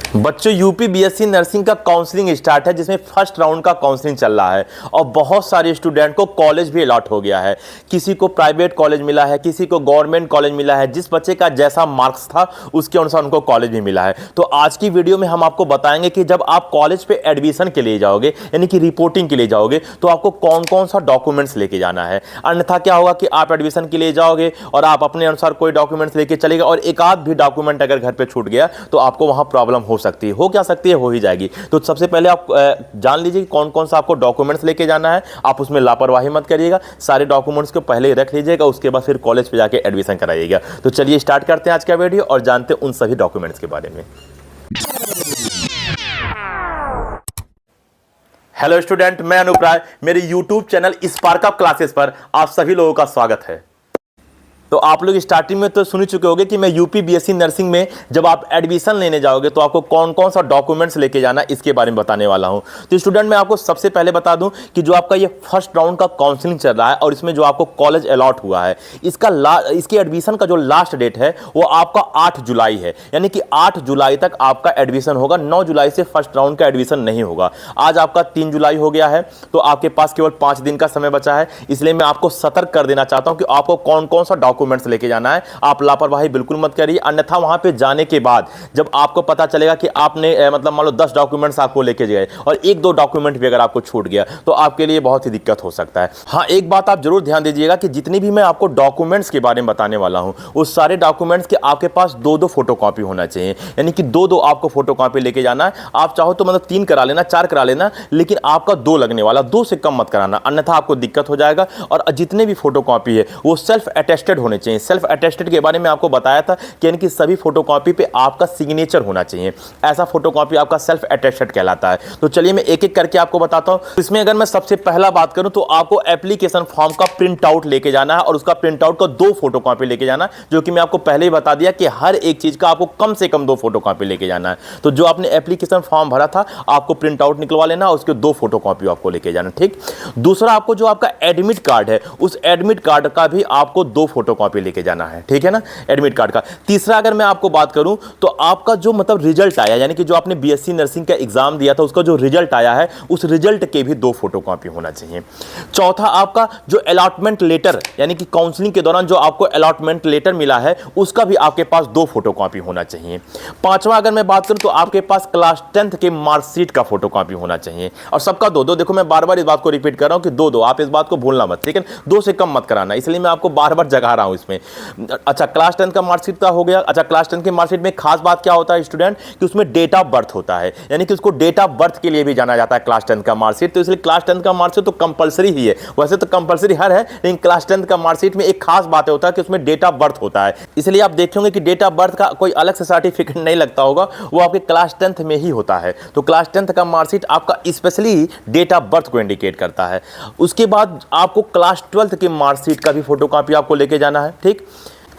बच्चों UP BSc nursing का counselling start है, जिसमें फर्स्ट राउंड का काउंसलिंग चल रहा है और बहुत सारे स्टूडेंट को कॉलेज भी अलॉट हो गया है। किसी को प्राइवेट कॉलेज मिला है, किसी को गवर्नमेंट कॉलेज मिला है। जिस बच्चे का जैसा मार्क्स था उसके अनुसार उनको कॉलेज भी मिला है। तो आज की वीडियो में हम आपको बताएंगे कि जब आप कॉलेज पे एडमिशन के लिए जाओगे, यानी कि रिपोर्टिंग के लिए जाओगे, तो आपको कौन कौन सा डॉक्यूमेंट्स लेके जाना है। अन्यथा क्या होगा कि आप एडमिशन के लिए जाओगे और आप अपने अनुसार कोई डॉक्यूमेंट्स लेके चलेगा और एक आध भी डॉक्यूमेंट अगर घर पे छूट गया तो आपको वहां प्रॉब्लम हो सकती है। हो क्या सकती है, हो ही जाएगी। तो सबसे पहले आप जान लीजिए कि कौन कौन सा आपको डॉक्यूमेंट्स लेके जाना है। आप उसमें लापरवाही मत करिएगा, सारे डॉक्यूमेंट्स को पहले ही रख लीजिएगा, उसके बाद फिर कॉलेज पे जाके एडमिशन कराइएगा। तो चलिए स्टार्ट करते हैं आज का वीडियो और जानते हैं उन सभी डॉक्यूमेंट्स के बारे में। हेलो स्टूडेंट, मैं अनूप राय, मेरे YouTube channel spark up classes पर आप सभी लोगों का स्वागत है। तो आप लोग स्टार्टिंग में तो सुन ही चुके होंगे कि मैं यूपी बीएससी नर्सिंग में जब आप एडमिशन लेने जाओगे तो आपको कौन कौन सा डॉक्यूमेंट्स लेके जाना है, इसके बारे में बताने वाला हूं। तो स्टूडेंट, मैं आपको सबसे पहले बता दूं कि जो आपका ये फर्स्ट राउंड का काउंसलिंग चल रहा है और इसमें जो आपको कॉलेज अलॉट हुआ है, इसके एडमिशन का जो लास्ट डेट है वो आपका 8 जुलाई है। यानी कि 8 जुलाई तक आपका एडमिशन होगा। 9 जुलाई से फर्स्ट राउंड का एडमिशन नहीं होगा। आज आपका 3 जुलाई हो गया है, तो आपके पास केवल 5 दिन का समय बचा है। इसलिए मैं आपको सतर्क कर देना चाहता हूं कि आपको कौन कौन सा डॉक्यूमेंट्स लेके जाना है। आप लापरवाही बिल्कुल मत करिए, अन्यथा वहां पे जाने के बाद जब आपको पता चलेगा कि आपने मतलब मान लो 10 डॉक्यूमेंट्स आपको लेके गए और 1-2 डॉक्यूमेंट भी अगर आपको छूट गया तो आपके लिए बहुत ही दिक्कत हो सकता है। हाँ, एक बात आप जरूर ध्यान दीजिएगा कि जितनी भी मैं आपको डॉक्यूमेंट्स के बारे में बताने वाला हूं, उस सारे डॉक्यूमेंट्स के आपके पास 2-2 फोटोकॉपी होना चाहिए। यानी कि 2-2 आपको फोटोकॉपी लेके जाना है। आप चाहो तो मतलब 3 करा लेना, 4 करा लेना, लेकिन आपका 2 लगने वाला, 2 से कम मत कराना, अन्यथा आपको दिक्कत हो जाएगा। और जितने भी फोटोकॉपी है वो सेल्फ अटेस्टेड होने चाहिए। सेल्फ अटेस्टेड के बारे में आपको बताया था कि यानी कि सभी फोटोकॉपी पे आपका सिग्नेचर होना चाहिए। ऐसा फोटोकॉपी आपका सेल्फ अटेस्टेड कहलाता है। तो चलिए मैं एक एक करके आपको बताता हूं। इसमें अगर मैं सबसे पहला बात करूं तो आपको एप्लीकेशन फॉर्म का प्रिंट आउट लेके जाना है और उसका प्रिंट आउट का 2 फोटोकॉपी लेके जाना है, जो कि मैं आपको पहले ही बता दिया कि हर एक चीज का आपको कम से कम 2 फोटोकॉपी लेके जाना है। तो जो आपने एप्लीकेशन फॉर्म भरा था आपको प्रिंट आउट निकलवा लेना, उसके 2 फोटोकॉपी आपको लेके जाना। ठीक। दूसरा, आपको जो आपका एडमिट कार्ड है उस एडमिट कार्ड का भी आपको 2 फोटोकॉपी लेके जाना है। ठीक है ना, एडमिट कार्ड का। तीसरा, अगर मैं आपको बात करूं तो आपका जो मतलब रिजल्ट आया, यानी कि जो आपने बीएससी नर्सिंग का एग्जाम दिया था उसका जो रिजल्ट आया है उस रिजल्ट के भी 2 फोटोकॉपी होना चाहिए। चौथा, आपका जो अलॉटमेंट लेटर, यानी कि काउंसलिंग के दौरान जो आपको अलॉटमेंट लेटर मिला है उसका भी आपके पास 2 फोटोकॉपी होना चाहिए। पांचवा, अगर मैं बात करूं तो आपके पास क्लास 10th के मार्कशीट का फोटोकॉपी होना चाहिए और सबका 2-2। देखो मैं बार बार इस बात को रिपीट कर रहा हूं कि 2-2, आप इस बात को भूलना मत, ठीक है। 2 से कम मत कराना, इसलिए मैं आपको बार बार जगा रहा हूं इसमें। अच्छा, क्लास 10 का मार्कशीट का हो गया। अच्छा, क्लास 10 के मार्कशीट में खास बात क्या होता है स्टूडेंट, कि उसमें डेट ऑफ बर्थ होता है, यानी कि उसको डेट ऑफ बर्थ के लिए भी जाना जाता है क्लास 10 का मार्कशीट। तो इसलिए क्लास 10 का मार्कशीट तो कंपलसरी ही है। वैसे तो कंपलसरी हर है, लेकिन क्लास 10 का मार्कशीट में एक खास बात होता है कि उसमें डेट ऑफ बर्थ होता है। इसलिए आप देखेंगे कि डेट ऑफ बर्थ का कोई अलग से सर्टिफिकेट नहीं लगता होगा, वो आपके क्लास 10th में ही होता है। तो क्लास 10th का मार्कशीट आपका स्पेशली डेट ऑफ बर्थ को इंडिकेट करता है। उसके बाद आपको क्लास 12th के मार्कशीट का भी फोटोकॉपी आपको लेके जाना है। ठीक।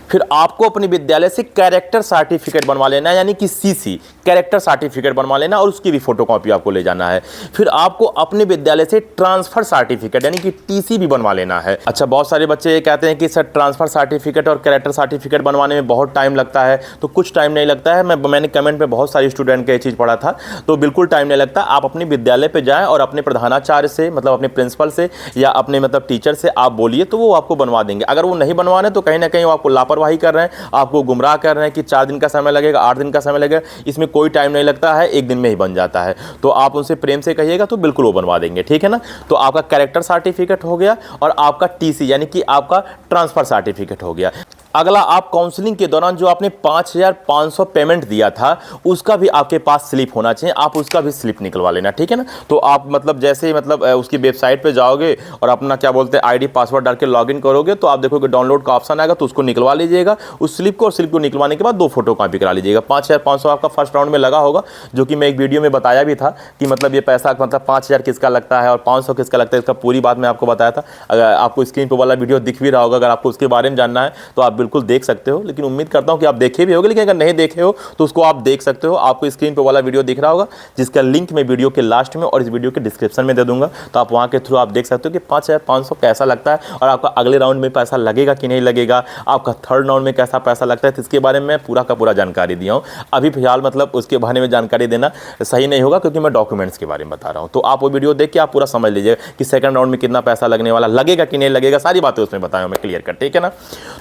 फिर आपको अपने विद्यालय से कैरेक्टर सर्टिफिकेट बनवा लेना है, यानी कि सीसी कैरेक्टर सर्टिफिकेट बनवा लेना और उसकी भी फोटोकॉपी आपको ले जाना है। फिर आपको अपने विद्यालय से ट्रांसफर सर्टिफिकेट यानी कि टीसी भी बनवा लेना है। अच्छा, बहुत सारे बच्चे ये कहते हैं कि सर ट्रांसफर सर्टिफिकेट और कैरेक्टर सर्टिफिकेट बनवाने में बहुत टाइम लगता है। तो कुछ टाइम नहीं लगता है। मैंने कमेंट में बहुत सारे स्टूडेंट का ये चीज़ पढ़ा था, तो बिल्कुल टाइम नहीं लगता। आप अपने विद्यालय पर जाएँ और अपने प्रधानाचार्य से, मतलब अपने प्रिंसिपल से या अपने मतलब टीचर से आप बोलिए, तो वो आपको बनवा देंगे। अगर वो नहीं बनवाने तो कहीं ना कहीं वो आपको लापरवाही कर रहे हैं, आपको गुमराह कर रहे हैं कि 4 दिन का समय लगेगा, 8 दिन का समय लगेगा। इसमें कोई टाइम नहीं लगता है, 1 दिन में ही बन जाता है। तो आप उनसे प्रेम से कहिएगा तो बिल्कुल वो बनवा देंगे। ठीक है ना। तो आपका कैरेक्टर सर्टिफिकेट हो गया और आपका टीसी यानी कि आपका ट्रांसफर सर्टिफिकेट हो गया। अगला, आप काउंसलिंग के दौरान जो आपने 5500 पेमेंट दिया था उसका भी आपके पास स्लिप होना चाहिए, आप उसका भी स्लिप निकलवा लेना। ठीक है ना। तो आप मतलब जैसे ही मतलब उसकी वेबसाइट पे जाओगे और अपना क्या बोलते हैं आईडी पासवर्ड डाल के लॉगिन करोगे तो आप देखोगे डाउनलोड का ऑप्शन आएगा, तो उसको निकलवा लीजिएगा उस स्लिप को, और स्लिप को निकलवाने के बाद 2 फोटोकॉपी करा लीजिएगा। 5500 आपका फर्स्ट राउंड में लगा होगा, जो कि मैं एक वीडियो में बताया भी था कि मतलब ये पैसा मतलब 5000 किसका लगता है और 500 किसका लगता है, इसका पूरी बात मैं आपको बताया था। अगर आपको स्क्रीन पर वाला वीडियो दिख भी रहा होगा, अगर आपको उसके बारे में जानना है तो आप बिल्कुल देख सकते हो, लेकिन उम्मीद करता हूँ कि आप देखे भी होगे, लेकिन अगर नहीं देखे हो तो उसको आप देख सकते हो। आपको स्क्रीन पर वाला वीडियो दिख रहा होगा, जिसका लिंक मैं वीडियो के लास्ट में और इस वीडियो के डिस्क्रिप्शन में दे दूंगा, तो आप वहाँ के थ्रू आप देख सकते हो कि 5500 कैसा लगता है और आपका अगले राउंड में पैसा लगेगा कि नहीं लगेगा, आपका थर्ड राउंड में कैसा पैसा लगता है। तो इसके बारे में मैं पूरा का पूरा जानकारी दिया हूँ। अभी फिलहाल मतलब उसके बारे में जानकारी देना सही नहीं होगा, क्योंकि मैं डॉक्यूमेंट्स के बारे में बता रहा हूँ। तो आप वो वीडियो देख के आप पूरा समझ लीजिएगा कि सेकंड राउंड में कितना पैसा लगने वाला, लगेगा कि नहीं लगेगा, सारी बातें उसमें बताया मैं क्लियर कर, ठीक है ना।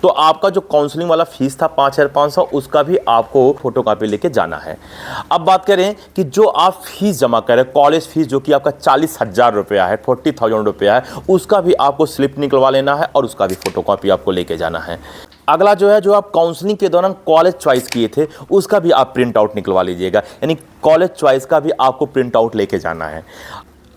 तो आपका जो काउंसलिंग वाला फीस था 5500, उसका भी आपको फोटो कॉपी लेके जाना है। अब बात करें कि जो आप फीस जमा करें, कॉलेज फीस जो कि आपका 40,000 रुपया है, 40,000 रुपया है, उसका भी आपको स्लिप निकलवा लेना है और उसका भी फोटो कॉपी आपको लेके जाना है। अगला जो है, जो आप काउंसलिंग के दौरान कॉलेज चॉइस किए थे, उसका भी आप प्रिंट आउट निकलवा लीजिएगा, यानी कॉलेज चॉइस का भी आपको प्रिंट आउट लेके जाना है।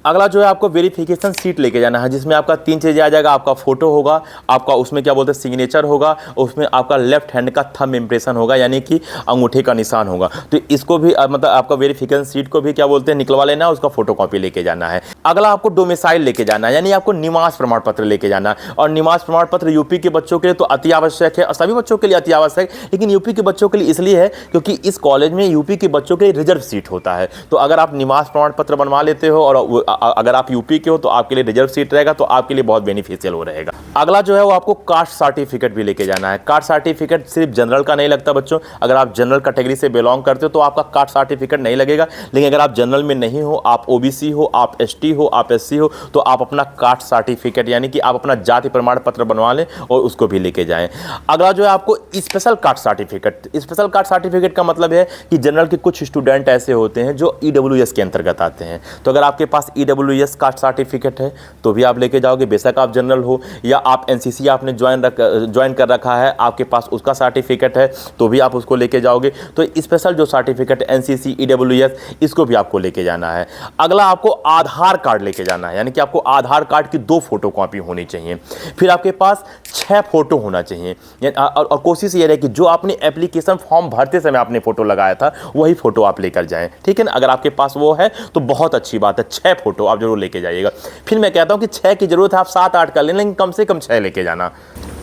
अगला जो है, आपको वेरिफिकेशन सीट लेके जाना है, जिसमें आपका 3 चीज़ें आ जाएगा। आपका फोटो होगा, आपका उसमें क्या बोलते हैं सिग्नेचर होगा, उसमें आपका लेफ्ट हैंड का थंब इंप्रेशन होगा, यानी कि अंगूठे का निशान होगा। तो इसको भी मतलब आपका वेरिफिकेशन सीट को भी क्या बोलते हैं निकलवा लेना है, उसका फोटो कॉपी लेके जाना है। अगला आपको डोमिसाइल लेके जाना है, यानी आपको निवास प्रमाण पत्र लेके जाना है। और निवास प्रमाण पत्र यूपी के बच्चों के लिए तो अति आवश्यक है, सभी बच्चों के लिए अति आवश्यक, लेकिन यूपी के बच्चों के लिए इसलिए है क्योंकि इस कॉलेज में यूपी के बच्चों के लिए रिजर्व सीट होता है। तो अगर आप निवास प्रमाण पत्र बनवा लेते हो और अगर आप यूपी के हो तो आपके लिए रिजर्व सीट रहेगा, तो आपके लिए बहुत बेनिफिशियल हो रहेगा। अगला जो है, वो आपको कास्ट सर्टिफिकेट भी लेके जाना है। कास्ट सर्टिफिकेट सिर्फ जनरल का नहीं लगता बच्चों, अगर आप जनरल कैटेगरी से बिलोंग करते हो तो आपका कास्ट सर्टिफिकेट नहीं लगेगा, लेकिन अगर आप जनरल में नहीं हो, आप ओबीसी हो, आप एसटी हो, आप एससी हो, तो आप अपना कास्ट सर्टिफिकेट यानी कि आप अपना जाति प्रमाण पत्र बनवा लें और उसको भी लेके जाएं। अगला जो है, आपको special caste certificate. Special caste certificate का मतलब है कि जनरल के कुछ स्टूडेंट ऐसे होते हैं जो ईडब्ल्यूएस के अंतर्गत आते हैं, तो अगर आपके पास ईडब्ल्यूएस कास्ट सर्टिफिकेट है तो भी आप लेके जाओगे, बेशक आप जनरल हो, या आप एनसीसी आपने ज्वाइन कर रखा है, आपके पास उसका सर्टिफिकेट है तो भी आप उसको लेके जाओगे। तो स्पेशल जो सर्टिफिकेट एनसीसी ईडब्ल्यूएस, इसको भी आपको लेके जाना है। अगला आपको आधार कार्ड लेके जाना है, यानी कि आपको आधार कार्ड की 2 फोटो कॉपी होनी चाहिए। फिर आपके पास 6 फोटो होना चाहिए, और कोशिश ये रहे कि जो आपने एप्लीकेशन फॉर्म भरते समय आपने फोटो लगाया था वही फोटो आप लेकर जाएं, ठीक है ना। अगर आपके पास वो है तो बहुत अच्छी बात है, 6 फोटो आप जरूर लेके जाइएगा। फिर मैं कहता हूं कि 6 की जरूरत है, आप 7-8 कर लें, लेकिन कम से कम 6 लेके जाना।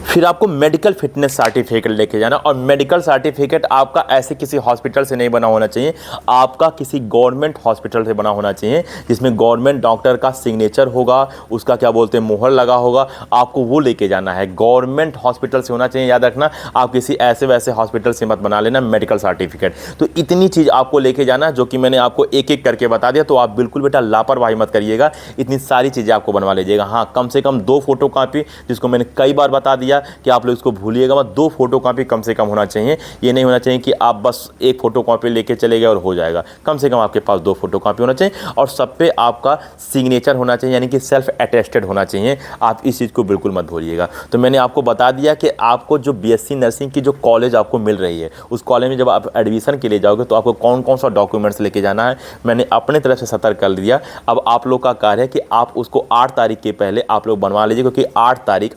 फिर आपको मेडिकल फिटनेस सर्टिफिकेट लेके जाना, और मेडिकल सर्टिफिकेट आपका ऐसे किसी हॉस्पिटल से नहीं बना होना चाहिए, आपका किसी गवर्नमेंट हॉस्पिटल से बना होना चाहिए, जिसमें गवर्नमेंट डॉक्टर का सिग्नेचर होगा, उसका क्या बोलते हैं मोहर लगा होगा, आपको वो लेके जाना है। गवर्नमेंट हॉस्पिटल से होना चाहिए, याद रखना, आप किसी ऐसे वैसे हॉस्पिटल से मत बना लेना मेडिकल सर्टिफिकेट। तो इतनी चीज़ आपको लेके जाना, जो कि मैंने आपको एक एक करके बता दिया, तो आप बिल्कुल बेटा लापरवाही मत करिएगा, इतनी सारी चीज़ें आपको बनवा लीजिएगा। हाँ, कम से कम 2 फोटो कॉपी, जिसको मैंने कई बार बता दिया कि आप लोग इसको भूलिएगा मत, 2 फोटो कॉपी कम से कम होना चाहिए। ये नहीं होना चाहिए कि आप बस 1 फोटो कॉपी लेके चले गए और हो जाएगा, कम से कम आपके पास 2 फोटो कॉपी होना चाहिए, और सब पे आपका सिग्नेचर होना चाहिए, यानी कि सेल्फ अटेस्टेड होना चाहिए। आप इस चीज़ को बिल्कुल मत भूलिएगा। तो मैंने आपको बता दिया कि आपको जो बीएससी नर्सिंग की जो कॉलेज आपको मिल रही है, उस कॉलेज में जब आप एडमिशन के लिए जाओगे तो आपको कौन कौन सा डॉक्यूमेंट्स लेके जाना है, मैंने अपने तरफ से सतर्क कर दिया। अब आप लोग का कार्य है कि आप उसको 8 तारीख के पहले आप लोग बनवा लीजिए, क्योंकि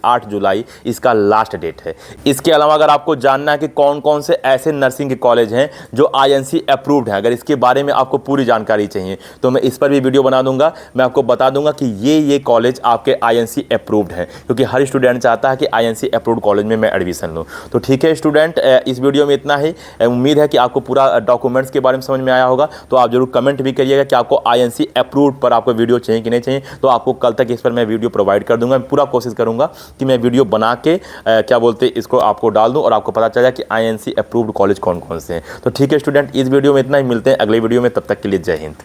8 जुलाई इसका लास्ट डेट है। इसके अलावा अगर आपको जानना है कि कौन कौन से ऐसे नर्सिंग के कॉलेज हैं जो आईएनसी अप्रूव्ड हैं, अगर इसके बारे में आपको पूरी जानकारी चाहिए तो मैं इस पर भी वीडियो बना दूंगा। मैं आपको बता दूंगा कि ये कॉलेज आपके आईएनसी अप्रूव्ड हैं, क्योंकि हर स्टूडेंट चाहता है कि आईएनसी अप्रूव्ड कॉलेज में मैं एडमिशन लूँ। तो ठीक है स्टूडेंट, इस वीडियो में इतना ही। उम्मीद है कि आपको पूरा डॉक्यूमेंट्स के बारे में समझ में आया होगा। तो आप जरूर कमेंट भी करिएगा कि आपको आईएनसी अप्रूव्ड पर आपको वीडियो चाहिए कि नहीं चाहिए, तो आपको कल तक इस पर मैं वीडियो प्रोवाइड कर दूंगा। मैं पूरा कोशिश करूंगा कि मैं वीडियो बना के क्या बोलते हैं इसको आपको डाल दूं और आपको पता चल जाए कि आईएनसी अप्रूव्ड कॉलेज कौन कौन से हैं। तो ठीक है स्टूडेंट, इस वीडियो में इतना ही, मिलते हैं अगले वीडियो में, तब तक के लिए जय हिंद।